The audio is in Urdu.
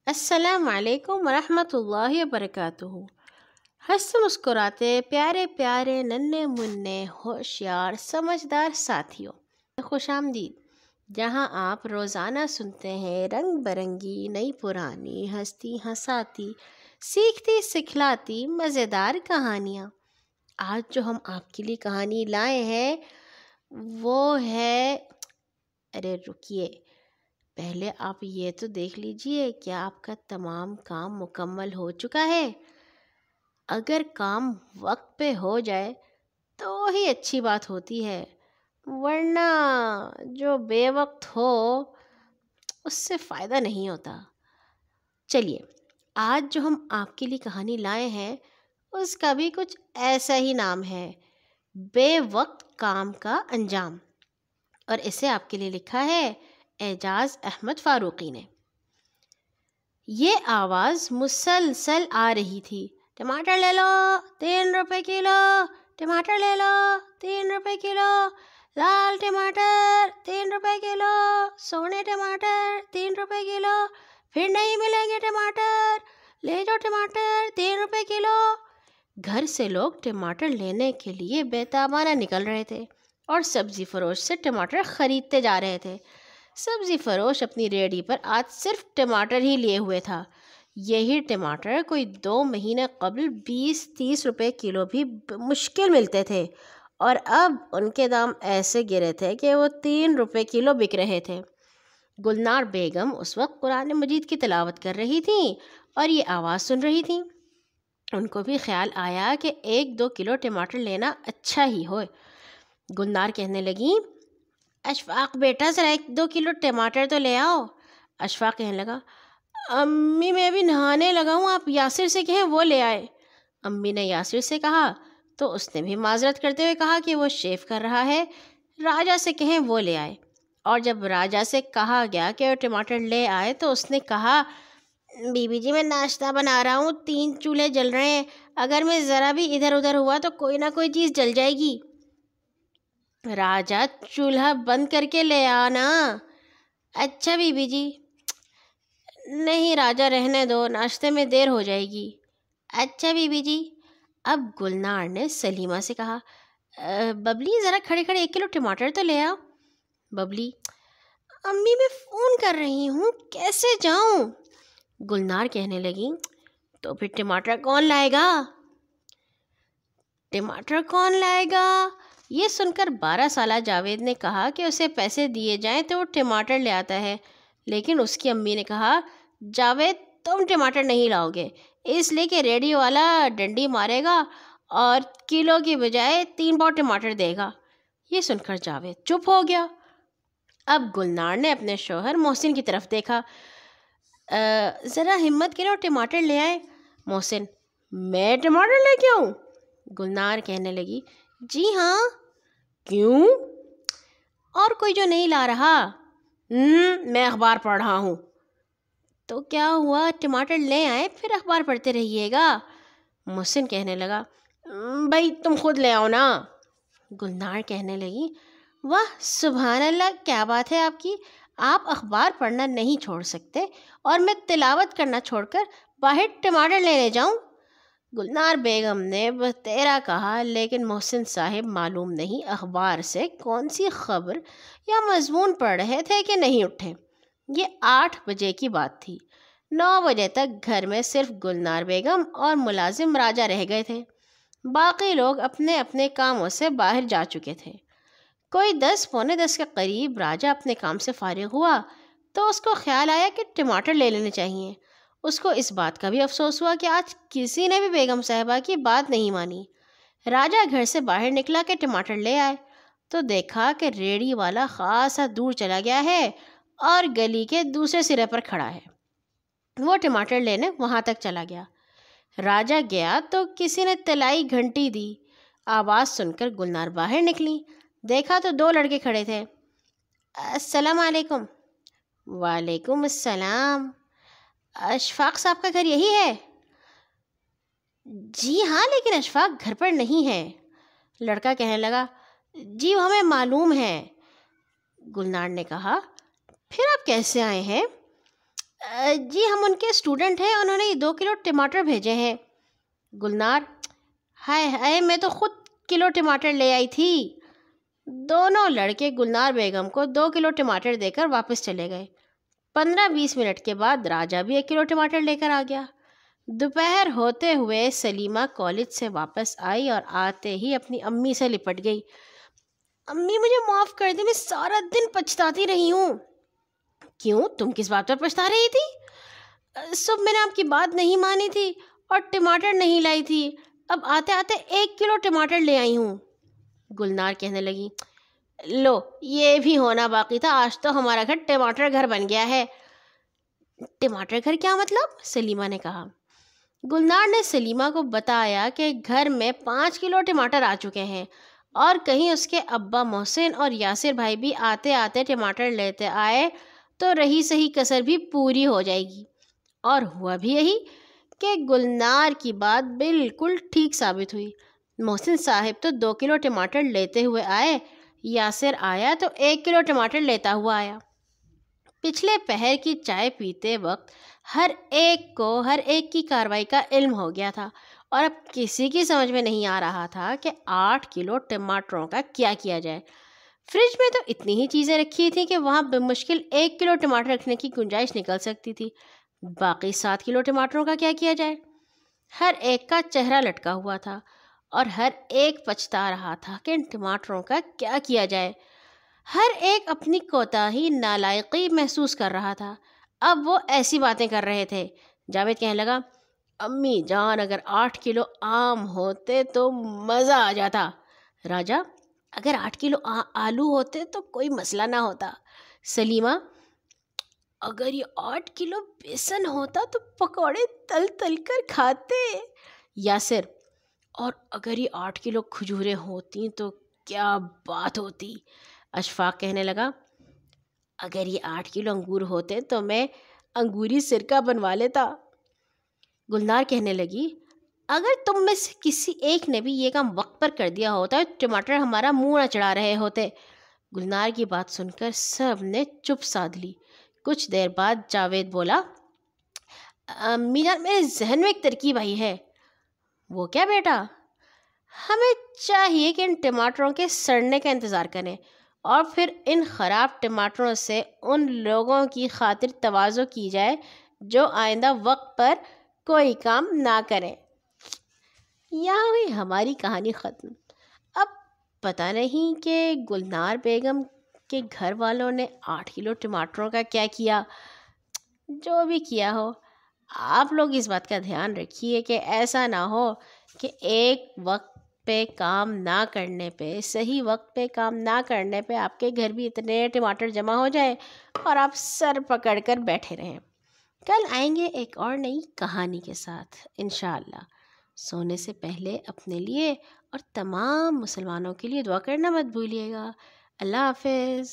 السلام علیکم ورحمۃ اللہ وبرکاتہ۔ ہنستے مسکراتے پیارے پیارے ننھے منھے ہوشیار سمجھدار ساتھیوں، خوش آمدید، جہاں آپ روزانہ سنتے ہیں رنگ برنگی نئی پرانی ہستی ہساتی سیکھتی سکھلاتی مزیدار کہانیاں۔ آج جو ہم آپ کے لیے کہانی لائے ہیں وہ ہے، ارے رکیے، پہلے آپ یہ تو دیکھ لیجئے کیا آپ کا تمام کام مکمل ہو چکا ہے۔ اگر کام وقت پہ ہو جائے تو ہی اچھی بات ہوتی ہے، ورنہ جو بے وقت ہو اس سے فائدہ نہیں ہوتا۔ چلیے، آج جو ہم آپ کے لیے کہانی لائے ہیں اس کا بھی کچھ ایسا ہی نام ہے، بے وقت کام کا انجام، اور اسے آپ کے لیے لکھا ہے اعجاز احمد فاروقی نے۔ یہ آواز مسلسل آ رہی تھی، ٹماٹر لے لو 3 روپے کلو، ٹماٹر لے لو 3 روپے کلو، لال ٹماٹر 3 روپے کلو، سونے ٹماٹر 3 روپے کلو، پھر نہیں ملیں گے ٹماٹر، لے جاؤ ٹماٹر 3 روپے کلو۔ گھر سے لوگ ٹماٹر لینے کے لیے بے تابانہ نکل رہے تھے اور سبزی فروش سے ٹماٹر خریدتے جا رہے تھے۔ سبزی فروش اپنی ریڑھی پر آج صرف ٹماٹر ہی لیے ہوئے تھا۔ یہی ٹماٹر کوئی 2 مہینے قبل 20-30 روپے کلو بھی مشکل ملتے تھے، اور اب ان کے دام ایسے گرے تھے کہ وہ 3 روپے کلو بک رہے تھے۔ گلنار بیگم اس وقت قرآن مجید کی تلاوت کر رہی تھیں اور یہ آواز سن رہی تھیں۔ ان کو بھی خیال آیا کہ 1-2 کلو ٹماٹر لینا اچھا ہی ہو۔ گلنار کہنے لگیں، اشفاق بیٹا ذرا 1-2 کلو ٹماٹر تو لے آؤ۔ اشفاق کہنے لگا، امی میں ابھی نہانے لگا ہوں، آپ یاسر سے کہیں وہ لے آئے۔ امی نے یاسر سے کہا تو اس نے بھی معذرت کرتے ہوئے کہا کہ وہ شیو کر رہا ہے، راجہ سے کہیں وہ لے آئے۔ اور جب راجہ سے کہا گیا کہ وہ ٹماٹر لے آئے تو اس نے کہا، بی بی جی میں ناشتہ بنا رہا ہوں، 3 چولہے جل رہے ہیں، اگر میں ذرا بھی ادھر ادھر ہوا تو کوئی نہ کوئی چیز جل جائے گی۔ راجہ چولہا بند کر کے لے آنا۔ اچھا بی بی جی۔ نہیں راجہ رہنے دو، ناشتے میں دیر ہو جائے گی۔ اچھا بی بی جی۔ اب گلنار نے سلیمہ سے کہا، ببلی ذرا کھڑے کھڑے 1 کلو ٹماٹر تو لے آؤ۔ ببلی، امی میں فون کر رہی ہوں، کیسے جاؤں؟ گلنار کہنے لگی، تو پھر ٹماٹر کون لائے گا؟ ٹماٹر کون لائے گا؟ یہ سن کر 12 سالہ جاوید نے کہا کہ اسے پیسے دیے جائیں تو وہ ٹماٹر لے آتا ہے، لیکن اس کی امی نے کہا، جاوید تم ٹماٹر نہیں لاؤ گے، اس لیے کہ ریڈیو والا ڈنڈی مارے گا اور کلو کی بجائے 3 پاؤ ٹماٹر دے گا۔ یہ سن کر جاوید چپ ہو گیا۔ اب گلنار نے اپنے شوہر محسن کی طرف دیکھا، ذرا ہمت کرو ٹماٹر لے آئے۔ محسن، میں ٹماٹر لے کے آؤں؟ گلنار کہنے لگی، جی ہاں۔ کیوں؟ اور کوئی جو نہیں لا رہا؟ میں اخبار پڑھ رہا ہوں۔ تو کیا ہوا، ٹماٹر لے آئے پھر اخبار پڑھتے رہیے گا۔ محسن کہنے لگا، بھائی تم خود لے آؤ نا۔ گلنار کہنے لگی، واہ سبحان اللہ، کیا بات ہے آپ کی، آپ اخبار پڑھنا نہیں چھوڑ سکتے اور میں تلاوت کرنا چھوڑ کر باہر ٹماٹر لینے جاؤں؟ گلنار بیگم نے بتیرا کہا، لیکن محسن صاحب معلوم نہیں اخبار سے کون سی خبر یا مضمون پڑھ رہے تھے کہ نہیں اٹھے۔ یہ 8 بجے کی بات تھی۔ 9 بجے تک گھر میں صرف گلنار بیگم اور ملازم راجہ رہ گئے تھے، باقی لوگ اپنے اپنے کاموں سے باہر جا چکے تھے۔ کوئی 10 پونے 10 کے قریب راجہ اپنے کام سے فارغ ہوا تو اس کو خیال آیا کہ ٹماٹر لے لینے چاہیے۔ اس کو اس بات کا بھی افسوس ہوا کہ آج کسی نے بھی بیگم صاحبہ کی بات نہیں مانی۔ راجہ گھر سے باہر نکلا کہ ٹماٹر لے آئے تو دیکھا کہ ریڑھی والا خاصا دور چلا گیا ہے اور گلی کے دوسرے سرے پر کھڑا ہے۔ وہ ٹماٹر لینے وہاں تک چلا گیا۔ راجہ گیا تو کسی نے طلائی گھنٹی دی۔ آواز سن کر گلنار باہر نکلی، دیکھا تو 2 لڑکے کھڑے تھے۔ السلام علیکم۔ وعلیکم السلام۔ اشفاق صاحب کا گھر یہی ہے؟ جی ہاں، لیکن اشفاق گھر پر نہیں ہے۔ لڑکا کہنے لگا، جی وہ ہمیں معلوم ہے۔ گلنار نے کہا، پھر آپ کیسے آئے ہیں؟ جی ہم ان کے اسٹوڈنٹ ہیں، انہوں نے 2 کلو ٹماٹر بھیجے ہیں۔ گلنار: ہائے ہائے، میں تو خود کلو ٹماٹر لے آئی تھی۔ دونوں لڑکے گلنار بیگم کو 2 کلو ٹماٹر دے کر واپس چلے گئے۔ 15-20 منٹ کے بعد راجہ بھی 1 کلو ٹماٹر لے کر آ گیا۔ دوپہر ہوتے ہوئے سلیمہ کالج سے واپس آئی اور آتے ہی اپنی امی سے لپٹ گئی۔ امی مجھے معاف کر دیں، میں سارا دن پچھتاتی رہی ہوں۔ کیوں، تم کس بات پر پچھتا رہی تھی؟ صبح میں نے آپ کی بات نہیں مانی تھی اور ٹماٹر نہیں لائی تھی، اب آتے آتے 1 کلو ٹماٹر لے آئی ہوں۔ گلنار کہنے لگی: لو، یہ بھی ہونا باقی تھا، آج تو ہمارا گھر ٹماٹر گھر بن گیا ہے۔ ٹماٹر گھر کیا مطلب؟ سلیمہ نے کہا۔ گلنار نے سلیمہ کو بتایا کہ گھر میں 5 کلو ٹماٹر آ چکے ہیں اور کہیں اس کے ابا محسن اور یاسر بھائی بھی آتے آتے ٹماٹر لیتے آئے تو رہی صحیح کسر بھی پوری ہو جائے گی۔ اور ہوا بھی یہی کہ گلنار کی بات بالکل ٹھیک ثابت ہوئی۔ محسن صاحب تو 2 کلو ٹماٹر لیتے ہوئے آئے، یاسر آیا تو 1 کلو ٹماٹر لیتا ہوا آیا۔ پچھلے پہر کی چائے پیتے وقت ہر ایک کی کارروائی کا علم ہو گیا تھا اور اب کسی کی سمجھ میں نہیں آ رہا تھا کہ 8 کلو ٹماٹروں کا کیا کیا جائے۔ فریج میں تو اتنی ہی چیزیں رکھی تھیں کہ وہاں بمشکل 1 کلو ٹماٹر رکھنے کی گنجائش نکل سکتی تھی۔ باقی 7 کلو ٹماٹروں کا کیا کیا جائے؟ ہر ایک کا چہرہ لٹکا ہوا تھا اور ہر ایک پچھتا رہا تھا کہ ان ٹماٹروں کا کیا کیا جائے۔ ہر ایک اپنی کوتاہی، نالائقی محسوس کر رہا تھا۔ اب وہ ایسی باتیں کر رہے تھے۔ جاوید کہنے لگا: امی جان، اگر 8 کلو آم ہوتے تو مزہ آ جاتا۔ راجہ: اگر 8 کلو آلو ہوتے تو کوئی مسئلہ نہ ہوتا۔ سلیمہ: اگر یہ 8 کلو بیسن ہوتا تو پکوڑے تل تل کر کھاتے۔ یاسر: اور اگر یہ 8 کلو کھجوریں ہوتی تو کیا بات ہوتی۔ اشفاق کہنے لگا: اگر یہ 8 کلو انگور ہوتے تو میں انگوری سرکہ بنوا لیتا۔ گلنار کہنے لگی: اگر تم میں سے کسی ایک نے بھی یہ کام وقت پر کر دیا ہوتا ٹماٹر ہمارا منہ نہ چڑھا رہے ہوتے۔ گلنار کی بات سن کر سب نے چپ سادھ لی۔ کچھ دیر بعد جاوید بولا: امی جان، میرے ذہن میں ایک ترکیب آئی ہے۔ وہ کیا بیٹا؟ ہمیں چاہیے کہ ان ٹماٹروں کے سڑنے کا انتظار کریں اور پھر ان خراب ٹماٹروں سے ان لوگوں کی خاطر تواضع کی جائے جو آئندہ وقت پر کوئی کام نہ کریں۔ یہاں ہوئی ہماری کہانی ختم۔ اب پتہ نہیں کہ گلنار بیگم کے گھر والوں نے 8 کلو ٹماٹروں کا کیا کیا۔ جو بھی کیا ہو، آپ لوگ اس بات کا دھیان رکھیے کہ ایسا نہ ہو کہ ایک وقت پہ کام نہ کرنے پہ، صحیح وقت پہ کام نہ کرنے پہ آپ کے گھر بھی اتنے ٹماٹر جمع ہو جائے اور آپ سر پکڑ کر بیٹھے رہیں۔ کل آئیں گے ایک اور نئی کہانی کے ساتھ انشاءاللہ۔ سونے سے پہلے اپنے لیے اور تمام مسلمانوں کے لیے دعا کرنا مت بھولیے گا۔ اللہ حافظ۔